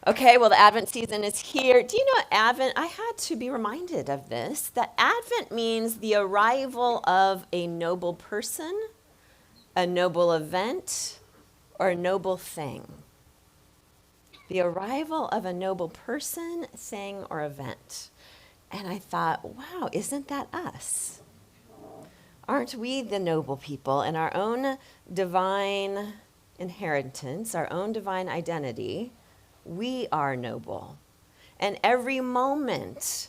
Okay, well, the Advent season is here. Do you know what Advent? I had to be reminded of this. That Advent means the arrival of a noble person, a noble event, or a noble thing. The arrival of a noble person, thing, or event. And I thought, wow, isn't that us? Aren't we the noble people in our own divine inheritance, our own divine identity? We are noble. And every moment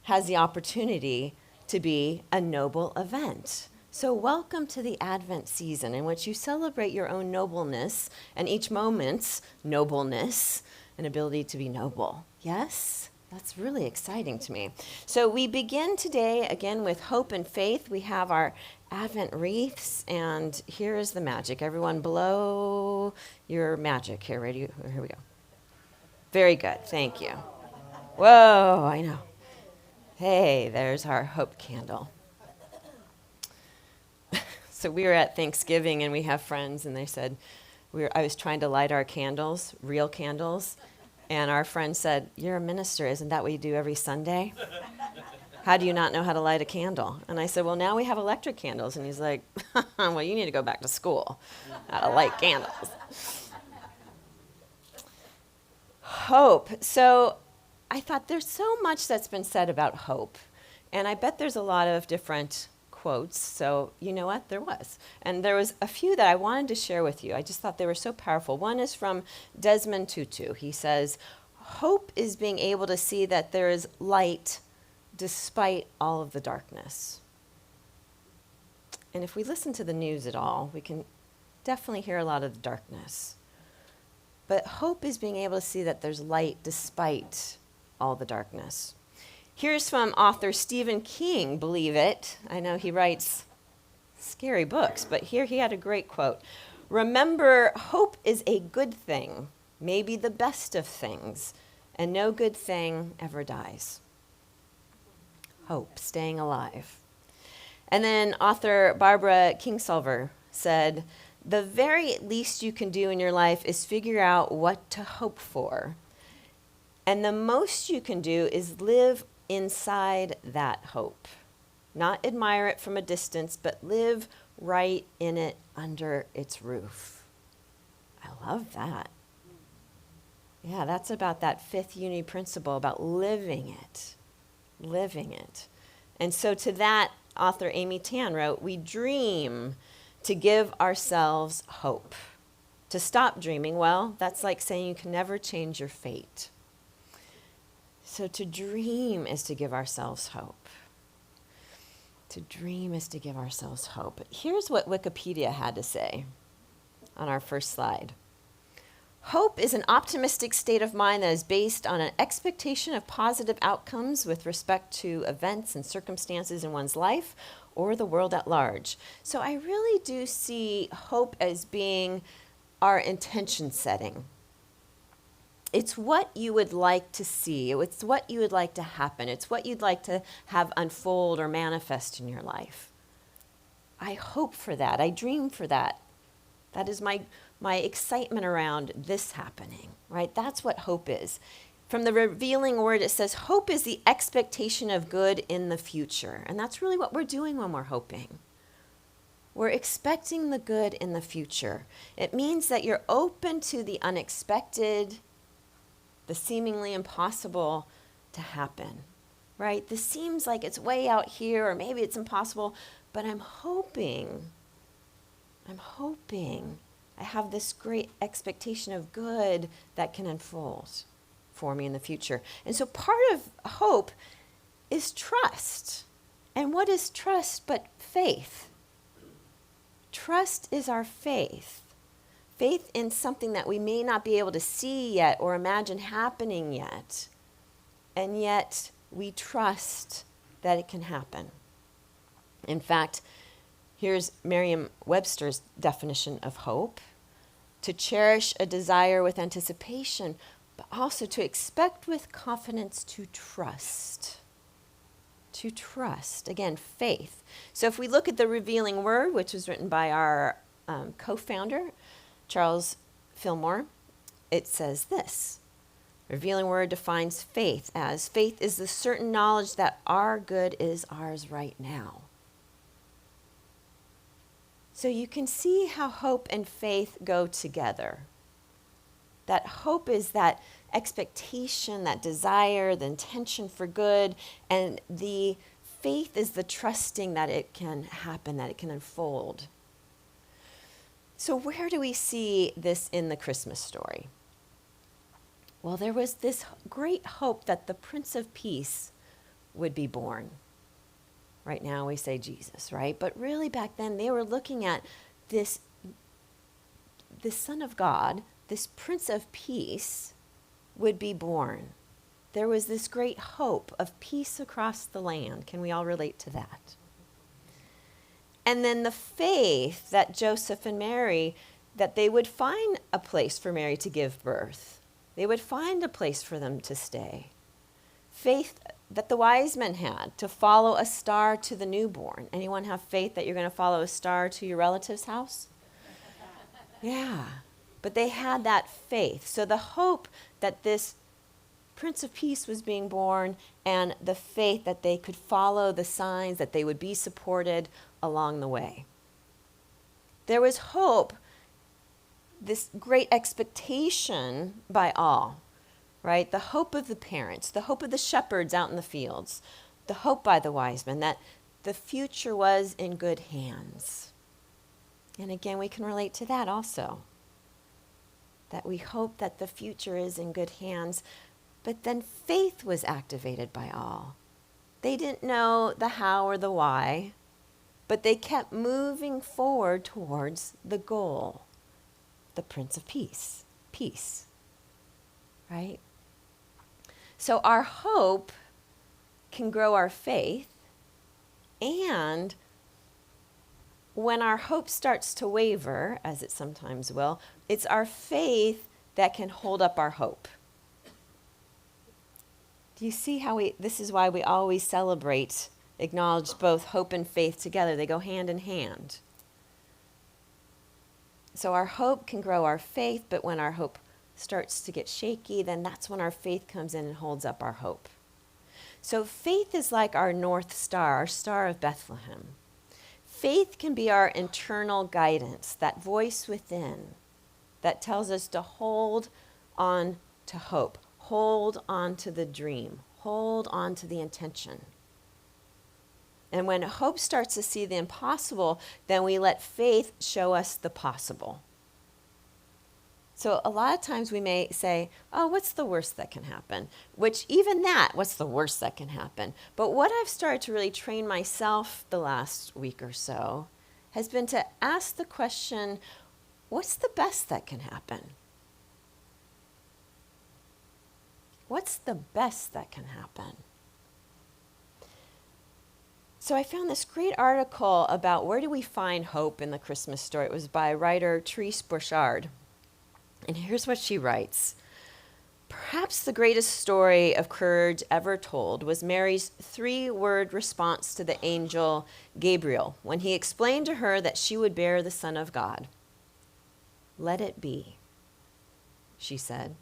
has the opportunity to be a noble event. So, welcome to the Advent season in which you celebrate your own nobleness and each moment's nobleness and ability to be noble. Yes? That's really exciting to me. So, we begin today again with hope and faith. We have our Advent wreaths, and here is the magic. Everyone, blow your magic. Here, ready? Here we go. Very good. Thank you. Whoa, I know. Hey, there's our hope candle. So we were at Thanksgiving and we have friends and they said, I was trying to light our candles, real candles, and our friend said, "You're a minister, isn't that what you do every Sunday? How do you not know how to light a candle?" And I said, "Well, now we have electric candles." And he's like, "Well, you need to go back to school, how to light candles." Hope. So I thought there's so much that's been said about hope. And I bet there's a lot of different quotes. So you know what? There was. And there was a few that I wanted to share with you. I just thought they were so powerful. One is from Desmond Tutu. He says, "Hope is being able to see that there is light despite all of the darkness." And if we listen to the news at all, we can definitely hear a lot of the darkness. But hope is being able to see that there's light despite all the darkness. Here's from author Stephen King, believe it. I know he writes scary books, but here he had a great quote. "Remember, hope is a good thing, maybe the best of things, and no good thing ever dies." Hope, staying alive. And then author Barbara Kingsolver said, "The very least you can do in your life is figure out what to hope for. And the most you can do is live inside that hope. Not admire it from a distance, but live right in it under its roof." I love that. Yeah, that's about that fifth unity principle, about living it. Living it. And so to that, author Amy Tan wrote, "We dream to give ourselves hope. To stop dreaming, well, that's like saying you can never change your fate. So to dream is to give ourselves hope. To dream is to give ourselves hope." Here's what Wikipedia had to say on our first slide. "Hope is an optimistic state of mind that is based on an expectation of positive outcomes with respect to events and circumstances in one's life or the world at large." So I really do see hope as being our intention setting. It's what you would like to see. It's what you would like to happen. It's what you'd like to have unfold or manifest in your life. I hope for that. I dream for that. That is my excitement around this happening, right? That's what hope is. From the revealing word, it says, hope is the expectation of good in the future. And that's really what we're doing when we're hoping. We're expecting the good in the future. It means that you're open to the unexpected, the seemingly impossible to happen, right? This seems like it's way out here, or maybe it's impossible, but I'm hoping I have this great expectation of good that can unfold for me in the future. And so part of hope is trust. And what is trust but faith? Trust is our faith. Faith in something that we may not be able to see yet or imagine happening yet. And yet we trust that it can happen. In fact, here's Merriam-Webster's definition of hope: to cherish a desire with anticipation, but also to expect with confidence, to trust. To trust. Again, faith. So if we look at the revealing word, which was written by our co-founder, Charles Fillmore, it says this: Revealing Word defines faith as faith is the certain knowledge that our good is ours right now. So you can see how hope and faith go together. That hope is that expectation, that desire, the intention for good, and the faith is the trusting that it can happen, that it can unfold. So where do we see this in the Christmas story? Well, there was this great hope that the Prince of Peace would be born. Right now we say Jesus, right? But really back then they were looking at this Son of God, this Prince of Peace would be born. There was this great hope of peace across the land. Can we all relate to that? And then the faith that Joseph and Mary, that they would find a place for Mary to give birth. They would find a place for them to stay. Faith that the wise men had to follow a star to the newborn. Anyone have faith that you're going to follow a star to your relative's house? Yeah, but they had that faith. So the hope that this Prince of Peace was being born and the faith that they could follow the signs, that they would be supported along the way. There was hope, this great expectation by all, right? The hope of the parents, the hope of the shepherds out in the fields, the hope by the wise men that the future was in good hands. And again, we can relate to that also. That we hope that the future is in good hands. But then faith was activated by all. They didn't know the how or the why, but they kept moving forward towards the goal, the Prince of Peace, peace, right? So our hope can grow our faith, and when our hope starts to waver, as it sometimes will, it's our faith that can hold up our hope. Do you see how this is why we always celebrate, acknowledge both hope and faith together. They go hand in hand. So our hope can grow our faith, but when our hope starts to get shaky, then that's when our faith comes in and holds up our hope. So faith is like our North Star, our Star of Bethlehem. Faith can be our internal guidance, that voice within that tells us to hold on to hope, hold on to the dream, hold on to the intention. And when hope starts to see the impossible, then we let faith show us the possible. So a lot of times we may say, oh, what's the worst that can happen? Which even that, what's the worst that can happen? But what I've started to really train myself the last week or so has been to ask the question, what's the best that can happen? What's the best that can happen? So I found this great article about where do we find hope in the Christmas story. It was by writer Therese Bouchard. And here's what she writes. Perhaps the greatest story of courage ever told was Mary's 3-word response to the angel Gabriel when he explained to her that she would bear the Son of God. Let it be, she said.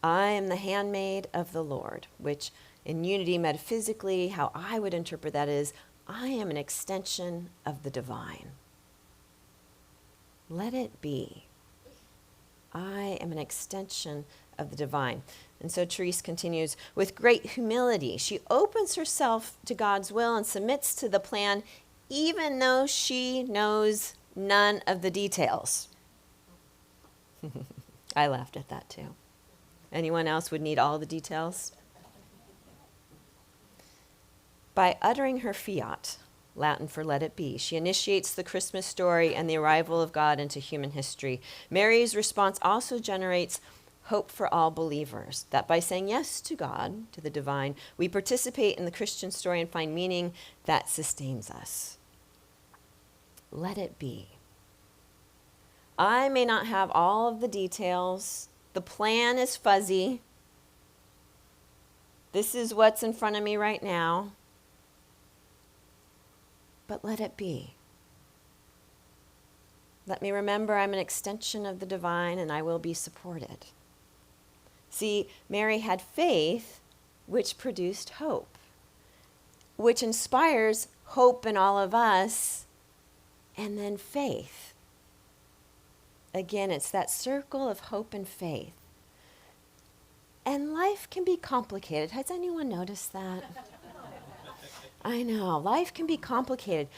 I am the handmaid of the Lord, which in unity metaphysically, how I would interpret that is, I am an extension of the divine. Let it be. I am an extension of the divine. And so Therese continues, with great humility, she opens herself to God's will and submits to the plan, even though she knows none of the details. I laughed at that too. Anyone else would need all the details? By uttering her fiat, Latin for let it be, she initiates the Christmas story and the arrival of God into human history. Mary's response also generates hope for all believers, that by saying yes to God, to the divine, we participate in the Christian story and find meaning that sustains us. Let it be. I may not have all of the details. The plan is fuzzy. This is what's in front of me right now. But let it be. Let me remember I'm an extension of the divine and I will be supported. See, Mary had faith, which produced hope, which inspires hope in all of us, and then faith. Again, it's that circle of hope and faith. And life can be complicated. Has anyone noticed that? I know, life can be complicated.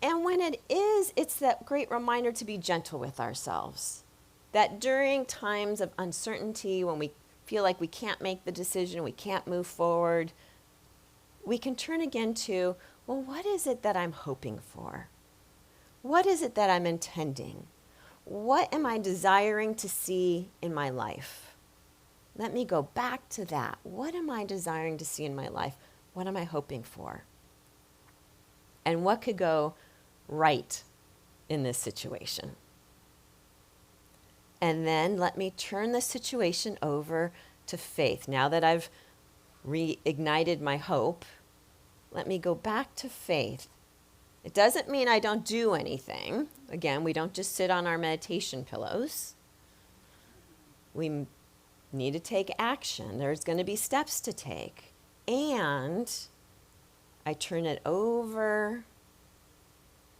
And when it is, it's that great reminder to be gentle with ourselves. That during times of uncertainty, when we feel like we can't make the decision, we can't move forward, we can turn again to, well, what is it that I'm hoping for? What is it that I'm intending? What am I desiring to see in my life? Let me go back to that. What am I desiring to see in my life? What am I hoping for? And what could go right in this situation? And then let me turn the situation over to faith. Now that I've reignited my hope, let me go back to faith. It doesn't mean I don't do anything. Again, we don't just sit on our meditation pillows. We need to take action. There's going to be steps to take. And I turn over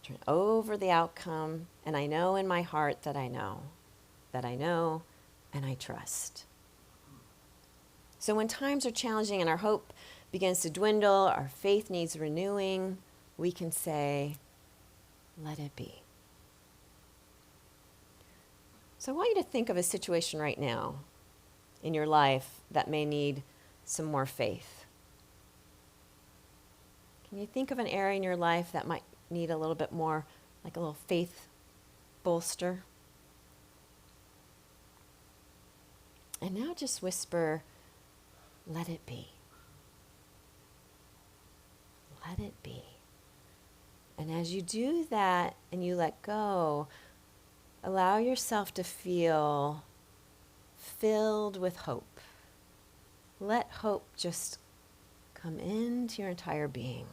the outcome, and I know in my heart that I know, and I trust. So when times are challenging and our hope begins to dwindle, our faith needs renewing, we can say, let it be. So I want you to think of a situation right now in your life that may need some more faith. Can you think of an area in your life that might need a little bit more, like a little faith bolster? And now just whisper, let it be. Let it be. And as you do that and you let go, allow yourself to feel filled with hope. Let hope just come into your entire being,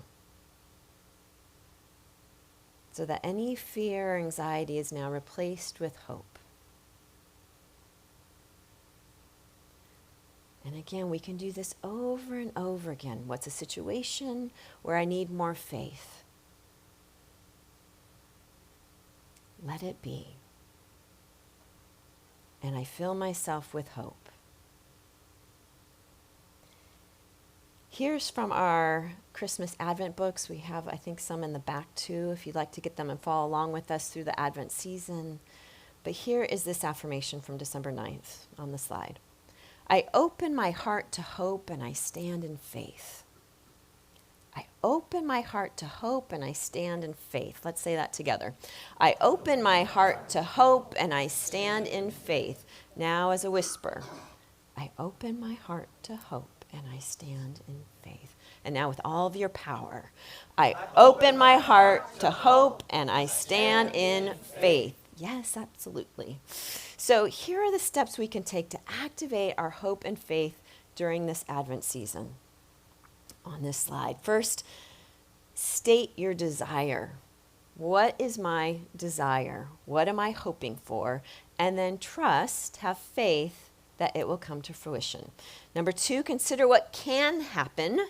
so that any fear or anxiety is now replaced with hope. And again, we can do this over and over again. What's a situation where I need more faith? Let it be. And I fill myself with hope. Here's from our Christmas Advent books. We have, I think, some in the back too, if you'd like to get them and follow along with us through the Advent season. But here is this affirmation from December 9th on the slide. I open my heart to hope and I stand in faith. I open my heart to hope and I stand in faith. Let's say that together. I open my heart to hope and I stand in faith. Now as a whisper. I open my heart to hope and I stand in faith. And now with all of your power. I open my heart to hope and I stand in faith. Yes, absolutely. So here are the steps we can take to activate our hope and faith during this Advent season. On this slide. First, state your desire. What is my desire? What am I hoping for? And then trust, have faith that it will come to fruition. Number 2, consider what can happen,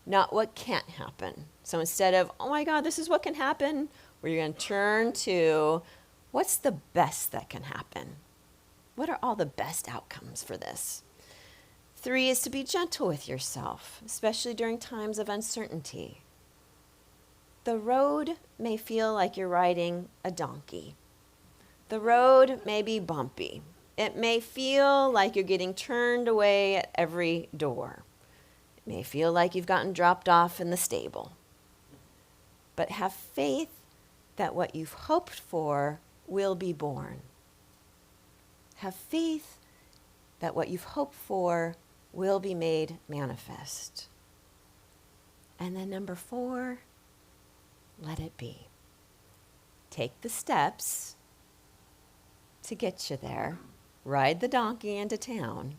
not what can't happen. So instead of, oh my God, this is what can happen, we're going to turn to, what's the best that can happen? What are all the best outcomes for this? 3 is to be gentle with yourself, especially during times of uncertainty. The road may feel like you're riding a donkey. The road may be bumpy. It may feel like you're getting turned away at every door. It may feel like you've gotten dropped off in the stable. But have faith that what you've hoped for will be born. Have faith that what you've hoped for will be made manifest. And then number 4, let it be. Take the steps to get you there. Ride the donkey into town.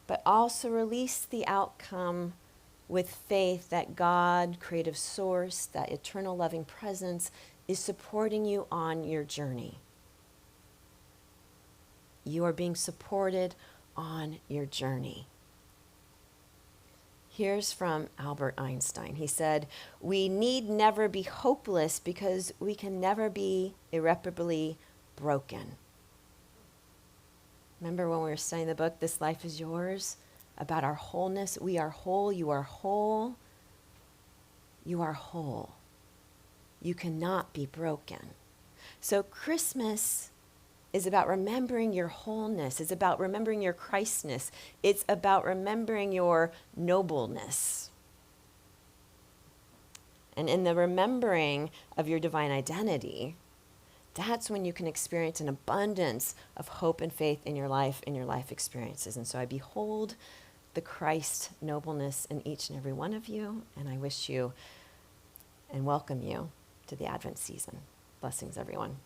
But also release the outcome with faith that God, creative source, that eternal loving presence is supporting you on your journey. You are being supported on your journey. Here's from Albert Einstein. He said, "We need never be hopeless because we can never be irreparably broken." Remember when we were studying the book, This Life is Yours, about our wholeness? We are whole. You are whole. You are whole. You cannot be broken. So Christmas is about remembering your wholeness. It's about remembering your Christness. It's about remembering your nobleness. And in the remembering of your divine identity, that's when you can experience an abundance of hope and faith in your life experiences. And so I behold the Christ nobleness in each and every one of you, and I wish you and welcome you to the Advent season. Blessings, everyone.